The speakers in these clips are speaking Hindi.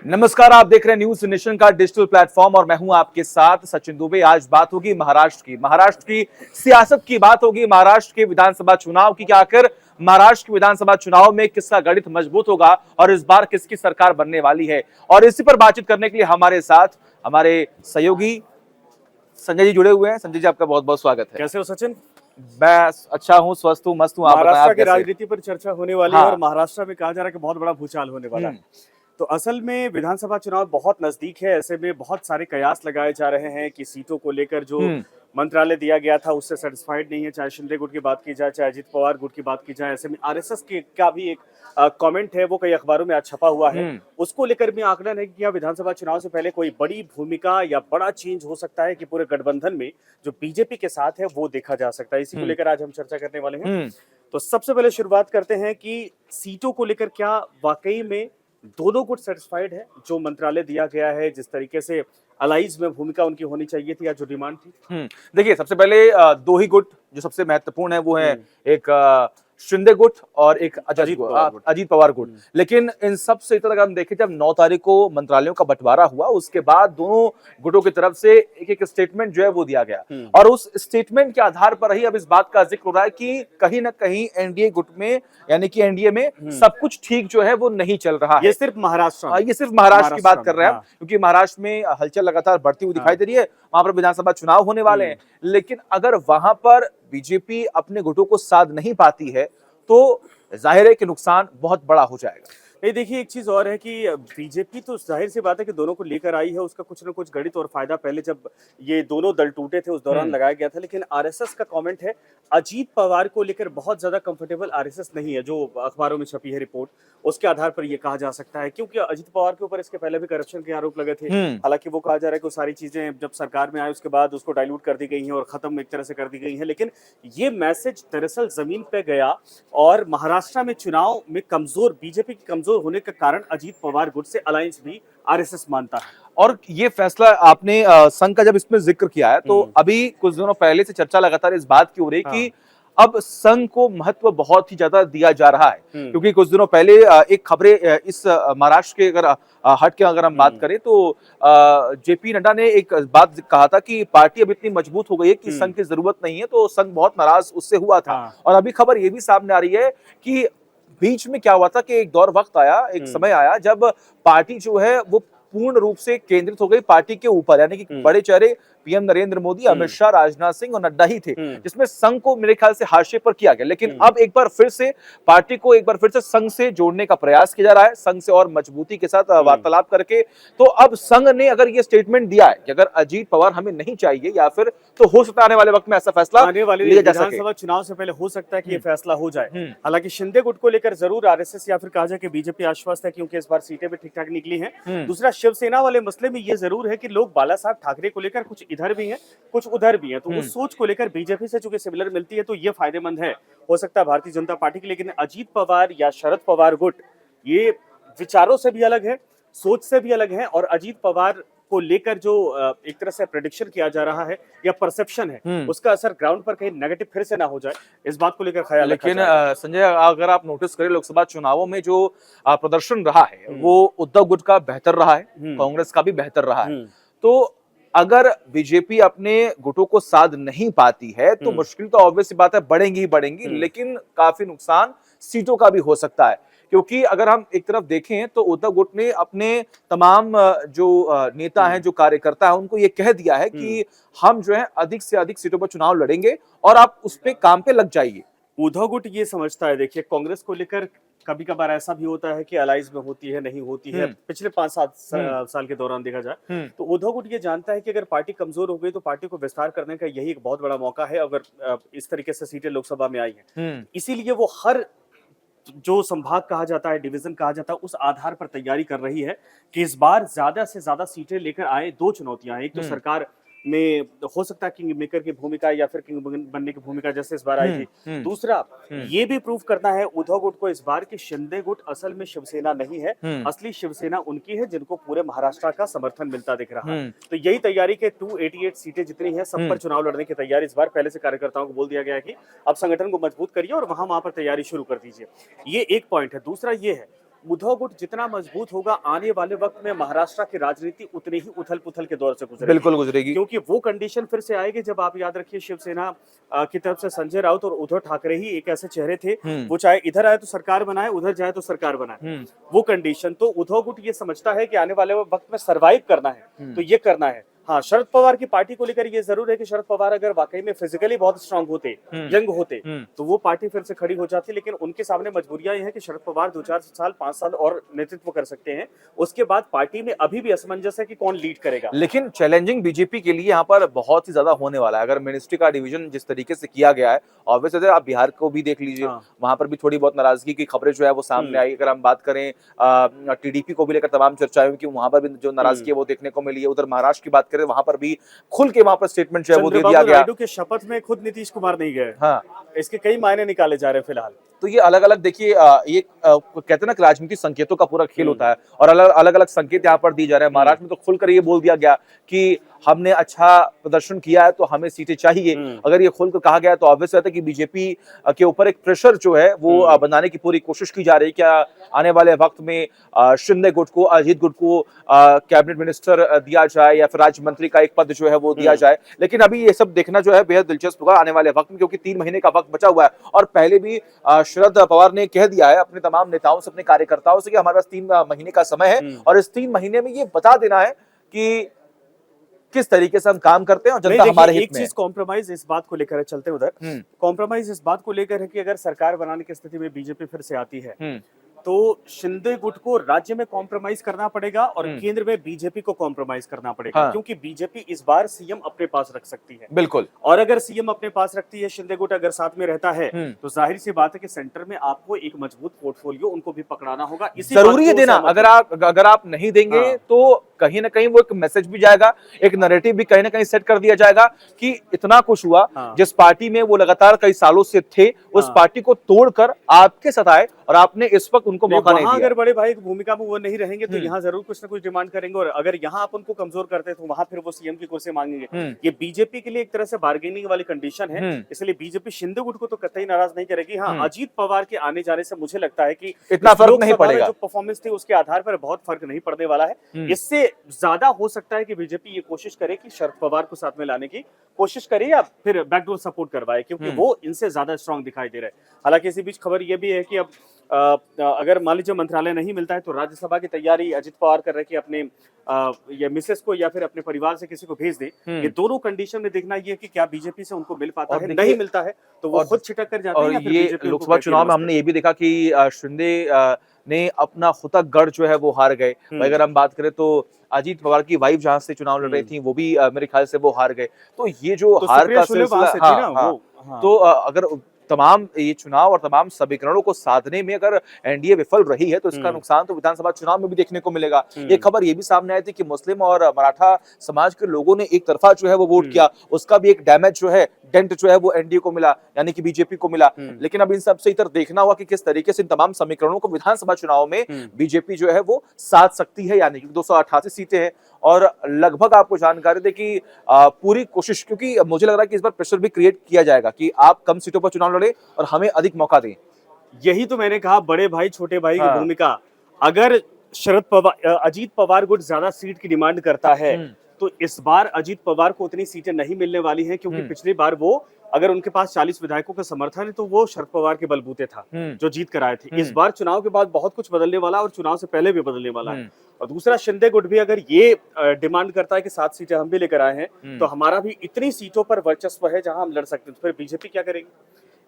नमस्कार, आप देख रहे हैं न्यूज नेशन का डिजिटल प्लेटफॉर्म और मैं हूं आपके साथ सचिन दुबे। आज बात होगी महाराष्ट्र की सियासत की बात होगी, महाराष्ट्र के विधानसभा चुनाव की। क्या आखिर महाराष्ट्र के विधानसभा चुनाव में किसका गणित मजबूत होगा और इस बार किसकी सरकार बनने वाली है, और इसी पर बातचीत करने के लिए हमारे साथ हमारे सहयोगी संजय जी जुड़े हुए हैं। संजय जी, आपका बहुत बहुत स्वागत है। कैसे हो सचिन? मैं अच्छा हूं, स्वस्थ हूं, मस्त हूं। आप बताएं, महाराष्ट्र आप की कैसे? राजनीति पर चर्चा होने वाली है हाँ। और महाराष्ट्र में कहा जा रहा है कि बहुत बड़ा भूचाल होने वाला है। तो असल में विधानसभा चुनाव बहुत नजदीक है। ऐसे में बहुत सारे कयास लगाए जा रहे हैं कि सीटों को लेकर जो मंत्रालय दिया गया था उससे सेटिस्फाइड नहीं है। चाहे शिंदे गुट की बात की जाए, चाहे अजित पवार गुट की बात की जाए। ऐसे में आरएसएस के का भी एक कमेंट है, वो कई अखबारों में आज छपा हुआ है। उसको लेकर भी आकलन है कि क्या विधानसभा चुनाव से पहले कोई बड़ी भूमिका या बड़ा चेंज हो सकता है कि पूरे गठबंधन में जो बीजेपी के साथ है वो देखा जा सकता है। इसी को लेकर आज हम चर्चा करने वाले हैं। तो सबसे पहले शुरुआत करते हैं कि सीटों को लेकर क्या वाकई में दोनों गुट सेटिस्फाइड है? जो मंत्रालय दिया गया है, जिस तरीके से अलाइज में भूमिका उनकी होनी चाहिए थी या जो डिमांड थी। देखिए, सबसे पहले दो ही गुट जो सबसे महत्वपूर्ण है वो है एक शिंदे गुट और एक अजीत पवार गुट। लेकिन इन सब से अगर हम देखें, जब 9 तारीख को मंत्रालयों का बंटवारा हुआ उसके बाद दोनों गुटों की तरफ से एक एक स्टेटमेंट जो है वो दिया गया और उस स्टेटमेंट के आधार पर ही अब इस बात का जिक्र हो रहा है कि कहीं ना कहीं एनडीए गुट में, यानी कि एनडीए में सब कुछ ठीक जो है वो नहीं चल रहा है। ये सिर्फ महाराष्ट्र की बात कर रहे हैं हम, क्योंकि महाराष्ट्र में हलचल लगातार बढ़ती हुई दिखाई दे रही है। वहां पर विधानसभा चुनाव होने वाले हैं, लेकिन अगर वहां पर बीजेपी अपने गुटों को साध नहीं पाती है तो जाहिर है कि नुकसान बहुत बड़ा हो जाएगा। नहीं, देखिए एक चीज और है कि बीजेपी तो जाहिर सी बात है कि दोनों को लेकर आई है। उसका कुछ ना कुछ गणित और फायदा पहले जब ये दोनों दल टूटे थे उस दौरान लगाया गया था। लेकिन आरएसएस का कमेंट है, अजीत पवार को लेकर बहुत ज्यादा कंफर्टेबल आरएसएस नहीं है। जो अखबारों में छपी है रिपोर्ट, उसके आधार पर यह कहा जा सकता है, क्योंकि अजीत पवार के ऊपर इसके पहले भी करप्शन के आरोप लगे थे। हालांकि वो कहा जा रहा है कि सारी चीजें जब सरकार में आए उसके बाद उसको डाइल्यूट कर दी गई है और खत्म एक तरह से कर दी गई है। लेकिन ये मैसेज दरअसल जमीन पे गया और महाराष्ट्र में चुनाव में कमजोर बीजेपी की कमजोर होने का कारण अजीत पवार गुट से अलायंस भी आरएसएस मानता है। और ये फैसला आपने संघ का जब इसमें जिक्र किया है तो अभी कुछ दिनों पहले से चर्चा लगातार इस बात की हो रही कि अब संघ को महत्व बहुत ही ज्यादा दिया जा रहा है, क्योंकि कुछ दिनों पहले एक खबरें इस महाराष्ट्र के अगर हट के अगर हम बात करें तो जेपी नड्डा ने एक बात कहा था कि पार्टी अब इतनी मजबूत हो गई है कि संघ की जरूरत नहीं है। तो संघ बहुत नाराज उससे हुआ था। और अभी खबर ये भी सामने आ रही है कि बीच में क्या हुआ था कि एक दौर वक्त आया, एक समय आया जब पार्टी जो है वो पूर्ण रूप से केंद्रित हो गई पार्टी के ऊपर, यानी कि बड़े चेहरे पीएम नरेंद्र मोदी, अमित शाह, राजनाथ सिंह और नड्डा ही थे, जिसमें संघ को मेरे ख्याल से हाशिए पर किया गया। लेकिन अब एक बार फिर से पार्टी को एक बार फिर से संघ से जोड़ने का प्रयास किया जा रहा है, संघ से और मजबूती के साथ वार्तालाप करके। तो अब संघ ने अगर ये स्टेटमेंट दिया है कि अगर अजीत पवार हमें नहीं चाहिए, या फिर तो हो सकता है आने वाले वक्त में ऐसा फैसला आने वाले विधानसभा चुनाव से पहले हो सकता है कि ये फैसला हो जाए। हालांकि शिंदे गुट को लेकर जरूर आरएसएस या फिर कहा जाए कि बीजेपी आश्वस्त है, क्योंकि इस बार सीटें भी ठीक ठाक निकली हैं। दूसरा, शिवसेना वाले मसले में ये जरूर है कि लोग बाला साहब ठाकरे को लेकर कुछ इधर भी हैं कुछ उधर भी है। तो उस सोच को लेकर बीजेपी से चूंकि सिमिलर मिलती है तो ये फायदेमंद है, हो सकता है भारतीय जनता पार्टी की। लेकिन अजीत पवार या शरद पवार गुट ये विचारों से भी अलग है, सोच से भी अलग है। और अजीत पवार को लेकर जो एक तरह से प्रेडिक्शन किया जा रहा है या परसेप्शन है, उसका असर ग्राउंड पर कहीं नेगेटिव फिर से ना हो जाए, इस बात को लेकर ख्याल रखा जाए। लेकिन संजय, अगर आप नोटिस करें लोकसभा चुनावों में जो प्रदर्शन रहा है वो उद्धव गुट का बेहतर रहा है, कांग्रेस का भी बेहतर रहा है। तो अगर बीजेपी अपने गुटों को साध नहीं पाती है तो मुश्किल तो ऑब्वियस सी बात है बढ़ेंगी ही बढ़ेंगी, लेकिन काफी नुकसान सीटों का भी हो सकता है। क्योंकि अगर हम एक तरफ देखें तो उद्धव गुट ने अपने तमाम जो नेता हैं, जो कार्यकर्ता हैं, उनको ये कह दिया है कि हम जो है अधिक से अधिक सीटों पर चुनाव लड़ेंगे और आप उस पे काम पे लग जाइए। उद्धव गुट ये समझता है, देखिए कांग्रेस को लेकर कभी कभार ऐसा भी होता है कि अलाइज में होती है, नहीं होती है। पिछले 5-7 साल के दौरान देखा जाए तो उद्धव गुट ये जानता है कि अगर पार्टी कमजोर हो गई तो पार्टी को विस्तार करने का यही एक बहुत बड़ा मौका है, अगर इस तरीके से सीटें लोकसभा में आई हैं। इसीलिए वो हर जो संभाग कहा जाता है, डिवीजन कहा जाता है, उस आधार पर तैयारी कर रही है कि इस बार ज्यादा से ज्यादा सीटें लेकर आए। दो चुनौतियां हैं, एक तो सरकार में हो सकता है किंग मेकर की भूमिका या फिर किंग बनने की भूमिका जैसे इस बार आई थी। दूसरा, ये भी प्रूव करना है उद्धव गुट को इस बार कि शिंदे गुट असल में शिवसेना नहीं है, असली शिवसेना उनकी है जिनको पूरे महाराष्ट्र का समर्थन मिलता दिख रहा है। तो यही तैयारी के 288 सीटें जितनी है सब पर चुनाव लड़ने की तैयारी इस बार पहले से कार्यकर्ताओं को बोल दिया गया है कि अब संगठन को मजबूत करिए और वहां पर तैयारी शुरू कर दीजिए। ये एक पॉइंट है। दूसरा ये है, उद्धव गुट जितना मजबूत होगा, आने वाले वक्त में महाराष्ट्र की राजनीति उतनी ही उथल पुथल के दौर से गुजरेगी। बिल्कुल गुजरेगी, क्योंकि वो कंडीशन फिर से आएगी जब आप याद रखिए शिवसेना की तरफ से संजय राउत और उद्धव ठाकरे ही एक ऐसे चेहरे थे, वो चाहे इधर आए तो सरकार बनाए, उधर जाए तो सरकार बनाए। वो कंडीशन तो उद्धव गुट ये समझता है कि आने वाले वक्त में सरवाइव करना है तो ये करना है। हाँ, शरद पवार की पार्टी को लेकर ये जरूर है कि शरद पवार अगर वाकई में फिजिकली बहुत स्ट्रांग होते, यंग होते, तो वो पार्टी फिर से खड़ी हो जाती। लेकिन उनके सामने मजबूरियां ये है कि शरद पवार 2-4 साल 5 साल और नेतृत्व कर सकते हैं, उसके बाद पार्टी में अभी भी असमंजस है कि कौन लीड करेगा। लेकिन चैलेंजिंग बीजेपी के लिए यहाँ पर बहुत ही ज्यादा होने वाला है। अगर मिनिस्ट्री का डिवीजन जिस तरीके से किया गया है, ऑब्वियसली आप बिहार को भी देख लीजिए, वहां पर भी थोड़ी बहुत नाराजगी की खबरें जो है वो सामने आई। अगर हम बात करें टीडीपी को भी लेकर तमाम चर्चाएं हुई कि वहां पर भी जो नाराजगी है वो देखने को मिली है। उधर महाराष्ट्र की बात करें, वहां पर भी खुल के वहां पर स्टेटमेंट जो है वो दे दिया गया। नायडू के शपथ में खुद नीतीश कुमार नहीं गए। हाँ, इसके कई मायने निकाले जा रहे हैं फिलहाल। तो ये अलग अलग देखिए, ये कहते हैं ना कि राजनीति संकेतों का पूरा खेल होता है और अलग अलग संकेत यहाँ पर दिए जा रहे हैं। महाराष्ट्र में तो खुलकर ये बोल दिया गया कि हमने अच्छा प्रदर्शन किया है तो हमें सीटें चाहिए। अगर ये खुलकर कहा गया तो ऑब्वियस है कि बीजेपी के ऊपर एक प्रेशर जो है वो बनाने की पूरी कोशिश की जा रही है। क्या आने वाले वक्त में शिंदे गुट को, अजीत गुट को कैबिनेट मिनिस्टर दिया जाए या फिर राज्य मंत्री का एक पद जो है वो दिया जाए। लेकिन अभी ये सब देखना जो है बेहद दिलचस्प होगा आने वाले वक्त में, क्योंकि 3 महीने का वक्त बचा हुआ है। और पहले भी शरद पवार ने कह दिया है अपने तमाम नेताओं से, अपने कार्यकर्ताओं से कि हमारे पास 3 महीने का समय है और इस 3 महीने में ये बता देना है कि किस तरीके से हम काम करते हैं और जनता हमारे हित में है। एक चीज कॉम्प्रोमाइज इस बात को लेकर है, चलते उधर कॉम्प्रोमाइज इस बात को लेकर है कि अगर सरकार बनाने की स्थिति में बीजेपी फिर से आती है तो शिंदे गुट को राज्य में कॉम्प्रोमाइज करना पड़ेगा और केंद्र में बीजेपी को कॉम्प्रोमाइज करना पड़ेगा। क्योंकि बीजेपी इस बार सीएम अपने पास रख सकती है। बिल्कुल। और अगर सीएम अपने पास रखती है, शिंदे गुट अगर साथ में रहता है तो जाहिर सी बात है कि सेंटर में आपको एक मजबूत पोर्टफोलियो उनको भी पकड़ाना होगा। जरूरी है देना। अगर आप नहीं देंगे तो कहीं ना कहीं वो एक मैसेज भी जाएगा, एक नैरेटिव भी कहीं ना कहीं सेट कर दिया जाएगा कि इतना कुछ हुआ। जिस पार्टी में वो लगातार कई सालों से थे, उस पार्टी को तोड़कर आपके साथ आए और आपने इस वक्त उनको मौका नहीं दिया। अगर बड़े भाई की भूमिका में वो नहीं रहेंगे तो यहाँ जरूर कुछ ना कुछ डिमांड करेंगे और अगर यहाँ आप उनको कमजोर करते तो वहां फिर वो सीएम की कुर्सी मांगेंगे। ये बीजेपी के लिए एक तरह से बार्गेनिंग वाली कंडीशन है, इसलिए बीजेपी शिंदे गुट को तो कतई नाराज नहीं करेगी। हाँ, अजीत पवार के आने जाने से मुझे लगता है कि इतना फर्क नहीं पड़ेगा। जो परफॉर्मेंस थी उसके आधार पर बहुत फर्क नहीं पड़ने वाला है। इससे ज्यादा हो सकता है कि बीजेपी ये कोशिश करे कि शरद पवार को साथ में लाने की कोशिश करे या फिर बैकडोर सपोर्ट करवाए, क्योंकि वो इनसे ज्यादा स्ट्रांग दिखाई दे रहा है। हालांकि इसी बीच खबर ये भी है कि अब अगर मान लीजिए मंत्रालय नहीं मिलता है तो राज्यसभा की तैयारी अजित पवार कर रहे कि अपने या मिसेस को या फिर अपने परिवार से किसी को भेज दे। ये दोनों कंडीशन में देखना ये है कि क्या बीजेपी से उनको मिल पाता है, नहीं मिलता है तो वो खुद छिटक कर जाते हैं। और ये लोकसभा चुनाव में हमने ये भी देखा कि शिंदे ने अपना खुदा गढ़ जो है वो हार गए। अगर हम बात करें तो अजीत पवार की वाइफ जहां से चुनाव लड़ रही थी वो भी मेरे ख्याल से वो हार गए। तो ये जो हार का सिलसिला, तो अगर तमाम ये चुनाव और तमाम समीकरणों को साधने में अगर एनडीए विफल रही है तो इसका नुकसान तो विधानसभा चुनाव में भी देखने को मिलेगा। ये खबर ये भी सामने आई थी कि मुस्लिम और मराठा समाज के लोगों ने एक तरफा जो है वो वोट किया, उसका भी एक डैमेज जो है, डेंट जो है वो एनडीए को मिला, यानी कि बीजेपी को मिला। लेकिन अब इन सबसे इधर देखना होगा कि किस तरीके से इन तमाम समीकरणों को विधानसभा चुनाव में बीजेपी जो है वो साध सकती है। यानी कि 288 सीटें हैं और लगभग आपको जानकारी दे कि पूरी कोशिश, क्योंकि मुझे लग रहा है कि इस बार प्रेशर भी क्रिएट किया जाएगा कि आप कम सीटों पर चुनाव लड़े और हमें अधिक मौका दें। यही तो मैंने कहा, बड़े भाई छोटे भाई की भूमिका। अगर शरद पवार, अजीत पवार गुट ज्यादा सीट की डिमांड करता है तो इस बार अजीत पवार को उतनी सीटें नहीं मिलने वाली हैं, क्योंकि पिछली बार वो अगर उनके पास 40 विधायकों का समर्थन है तो वो शरद पवार के बलबूते था जो जीत कर आए थे। इस बार चुनाव के बाद बहुत कुछ बदलने वाला और चुनाव से पहले भी बदलने वाला है। और दूसरा, शिंदे गुट भी अगर ये डिमांड करता है कि 7 सीटें हम भी लेकर आए हैं तो हमारा भी इतनी सीटों पर वर्चस्व है जहां हम लड़ सकते हैं, तो फिर बीजेपी क्या करेगी?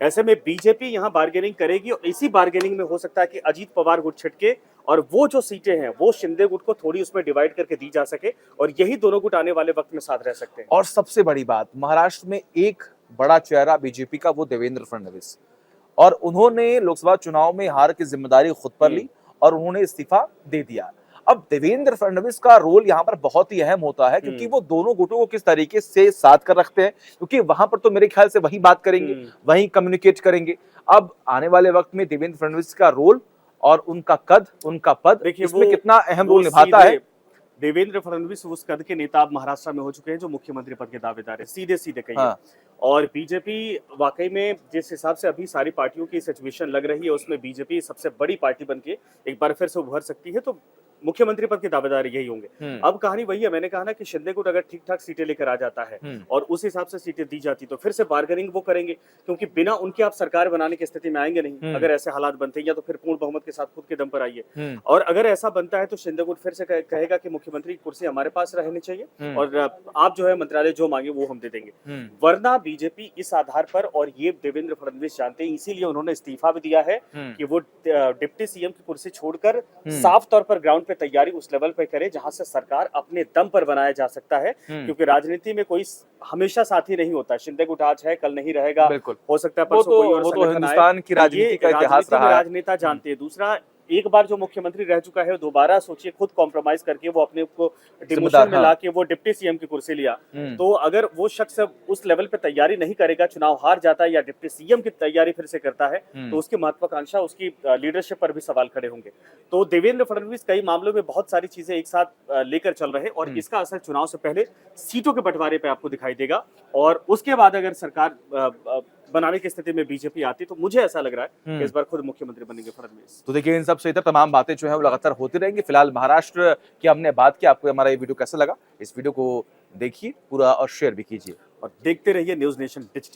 ऐसे में बीजेपी यहाँ बार्गेनिंग करेगी और इसी बार्गेनिंग में हो सकता है कि अजीत पवार गुट छिटके और वो जो सीटें हैं वो शिंदे गुट को थोड़ी उसमें डिवाइड करके दी जा सके और यही दोनों गुट आने वाले वक्त में साथ रह सकते हैं। और सबसे बड़ी बात, महाराष्ट्र में एक बड़ा चेहरा बीजेपी का वो देवेंद्र फडणवीस, और उन्होंने लोकसभा चुनाव में हार की जिम्मेदारी खुद पर ली और उन्होंने इस्तीफा दे दिया। अब देवेंद्र फडणवीस का रोल यहाँ पर बहुत ही अहम होता है, क्योंकि वो दोनों गुटों को किस तरीके से साथ कर रखते हैं, क्योंकि वहां पर तो मेरे ख्याल से वही बात करेंगे, वही कम्युनिकेट करेंगे। अब आने वाले वक्त में देवेंद्र फडणवीस का रोल और उनका कद, उनका पद, इसमें कितना अहम रोल निभाता है। देवेंद्र फडणवीस उस कद के नेता अब महाराष्ट्र में हो चुके हैं जो मुख्यमंत्री पद के दावेदार है, सीधे सीधे कहिए। हाँ। और बीजेपी वाकई में जिस हिसाब से अभी सारी पार्टियों की सिचुएशन लग रही है उसमें बीजेपी सबसे बड़ी पार्टी बन के एक बार फिर से उभर सकती है, तो मुख्यमंत्री पद के दावेदार यही होंगे। अब कहानी वही है, मैंने कहा ना कि शिंदे गुट अगर ठीक ठाक सीटें लेकर आ जाता है और उस हिसाब से सीटें दी जाती तो फिर से बार्गेनिंग वो करेंगे, क्योंकि बिना उनके आप सरकार बनाने की स्थिति में आएंगे नहीं। अगर ऐसे हालात बनते हैं या तो फिर पूर्ण बहुमत के साथ खुद के दम पर आइए, और अगर ऐसा बनता है तो शिंदे गुट फिर से कहेगा कि मुख्यमंत्री की कुर्सी हमारे पास रहनी चाहिए और आप जो है मंत्रालय जो मांगे वो हम दे देंगे। वरना बीजेपी इस आधार पर, और ये देवेंद्र फडणवीस जानते हैं, इसीलिए उन्होंने इस्तीफा भी दिया है कि वो डिप्टी सीएम की कुर्सी छोड़कर साफ तौर पर ग्राउंड पे तैयारी उस लेवल पे करे जहां से सरकार अपने दम पर बनाया जा सकता है, क्योंकि राजनीति में कोई हमेशा साथी नहीं होता। शिंदे गुट आज है कल नहीं रहेगा, हो सकता है परसों कोई और संगठन आए। हिंदुस्तान की राजनीति का इतिहास रहा है। राजनेता जानते हैं। दूसरा, एक बार जो मुख्यमंत्री रह चुका है दोबारा सोचिए, खुद कॉम्प्रोमाइज करके वो अपने को डिमोशन में लाके वो डिप्टी सीएम की कुर्सी लिया, तो अगर वो शख्स उस लेवल पे तैयारी नहीं करेगा, चुनाव हार जाता है या डिप्टी सीएम की तैयारी फिर से करता है, तो उसकी महत्वाकांक्षा, उसकी लीडरशिप पर भी सवाल खड़े होंगे। तो देवेंद्र फडणवीस कई मामलों में बहुत सारी चीजें एक साथ लेकर चल रहे हैं और इसका असर चुनाव से पहले सीटों के बंटवारे पे आपको दिखाई देगा, और उसके बाद अगर सरकार बनाने की स्थिति में बीजेपी आती तो मुझे ऐसा लग रहा है कि इस बार खुद मुख्यमंत्री बनेंगे फडणवीस। तो देखिए, इन सब से इतर तमाम बातें जो है वो लगातार होती रहेंगी। फिलहाल महाराष्ट्र की हमने बात की। आपको हमारा ये वीडियो कैसा लगा? इस वीडियो को देखिए पूरा और शेयर भी कीजिए और देखते रहिए न्यूज़ नेशन डिजिटल।